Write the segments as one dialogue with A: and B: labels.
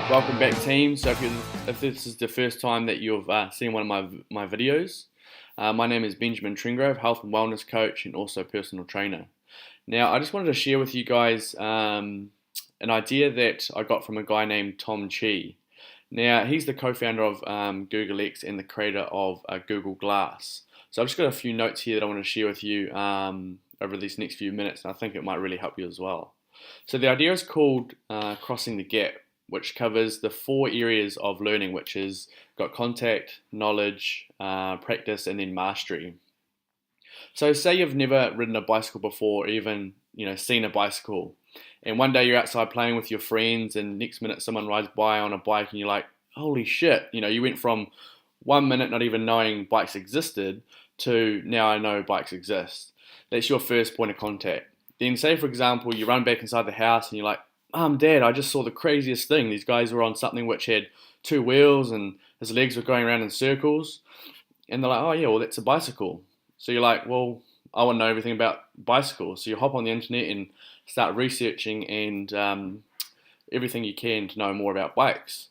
A: Welcome back, team. So if this is the first time that you've seen one of my videos, my name is Benjamin Tringrove, health and wellness coach and also personal trainer. Now, I just wanted to share with you guys an idea that I got from a guy named Tom Chi. Now, he's the co-founder of Google X and the creator of Google Glass. So I've just got a few notes here that I want to share with you over these next few minutes, and I think it might really help you as well. So the idea is called Crossing the Gap, which covers the 4 areas of learning, which is got contact, knowledge, practice, and then mastery. So say you've never ridden a bicycle before, or even seen a bicycle, and one day you're outside playing with your friends, and next minute someone rides by on a bike, and you're like, holy shit! You went from 1 minute not even knowing bikes existed to now I know bikes exist. That's your first point of contact. Then say, for example, you run back inside the house and you're like, Dad, I just saw the craziest thing. These guys were on something which had 2 wheels and his legs were going around in circles. And they're like, oh yeah, well that's a bicycle. So you're like, well, I want to know everything about bicycles. So you hop on the internet and start researching and everything you can to know more about bikes.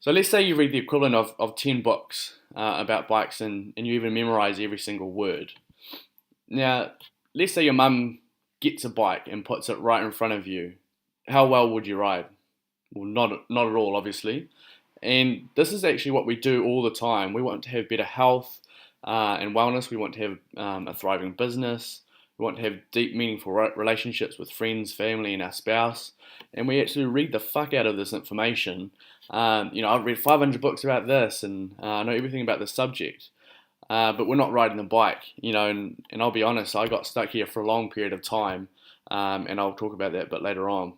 A: So let's say you read the equivalent of 10 books about bikes and you even memorize every single word. Now, let's say your mum gets a bike and puts it right in front of you. How well would you ride? Well, not at all, obviously. And this is actually what we do all the time. We want to have better health and wellness. We want to have a thriving business. We want to have deep, meaningful relationships with friends, family, and our spouse. And we actually read the fuck out of this information. I've read 500 books about this, and I know everything about this subject. But we're not riding the bike, and I'll be honest, I got stuck here for a long period of time, and I'll talk about that a bit later on.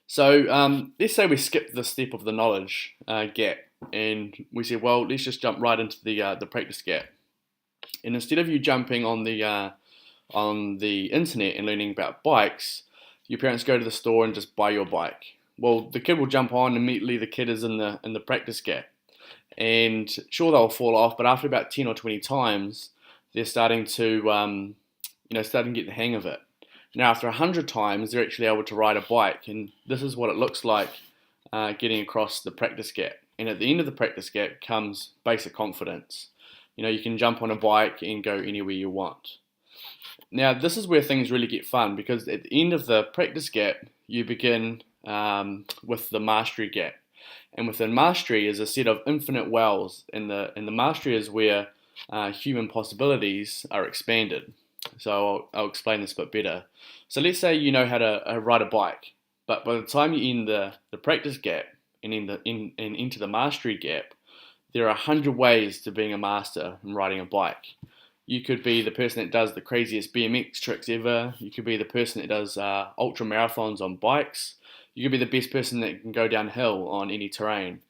A: So let's say we skip the step of the knowledge gap, and we say, well, let's just jump right into the practice gap. And instead of you jumping on the internet and learning about bikes, your parents go to the store and just buy your bike. Well, the kid will jump on, and immediately the kid is in the practice gap. And sure, they'll fall off, but after about 10 or 20 times, they're starting to get the hang of it. Now, after 100 times, they're actually able to ride a bike, and this is what it looks like getting across the practice gap. And at the end of the practice gap comes basic confidence. You can jump on a bike and go anywhere you want. Now, this is where things really get fun, because at the end of the practice gap, you begin with the mastery gap. And within mastery is a set of infinite wells, and the mastery is where human possibilities are expanded. So I'll explain this a bit better. So let's say you know how to ride a bike, but by the time you end the practice gap and into the mastery gap, there are 100 ways to being a master in riding a bike. You could be the person that does the craziest BMX tricks ever. You could be the person that does ultra marathons on bikes. You could be the best person that can go downhill on any terrain.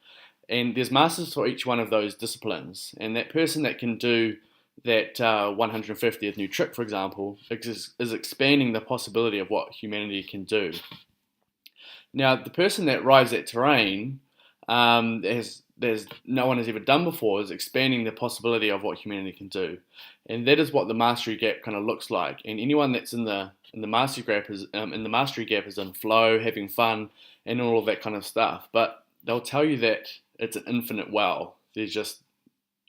A: And there's masters for each one of those disciplines. And that person that can do that 150th new trick, for example, is expanding the possibility of what humanity can do. Now, the person that rides that terrain, there's no one has ever done before, is expanding the possibility of what humanity can do. And that is what the mastery gap kind of looks like. And anyone that's in the mastery gap is in flow, having fun, and all of that kind of stuff. But they'll tell you that it's an infinite well. There's just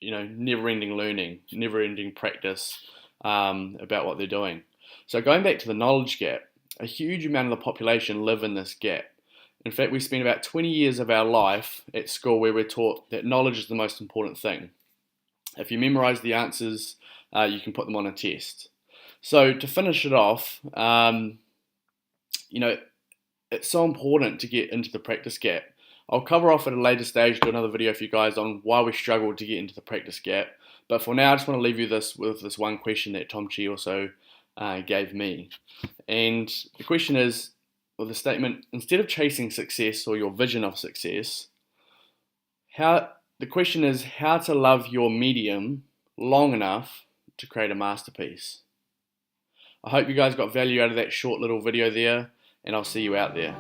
A: never-ending learning, never-ending practice about what they're doing. So going back to the knowledge gap, a huge amount of the population live in this gap. In fact, we spend about 20 years of our life at school where we're taught that knowledge is the most important thing. If you memorize the answers, you can put them on a test. So to finish it off, it's so important to get into the practice gap. I'll cover off at a later stage, do another video for you guys on why we struggle to get into the practice gap. But for now, I just want to leave you with this one question that Tom Chi also gave me. And the question is, or the statement, instead of chasing success or your vision of success, the question is how to love your medium long enough to create a masterpiece. I hope you guys got value out of that short little video there, and I'll see you out there.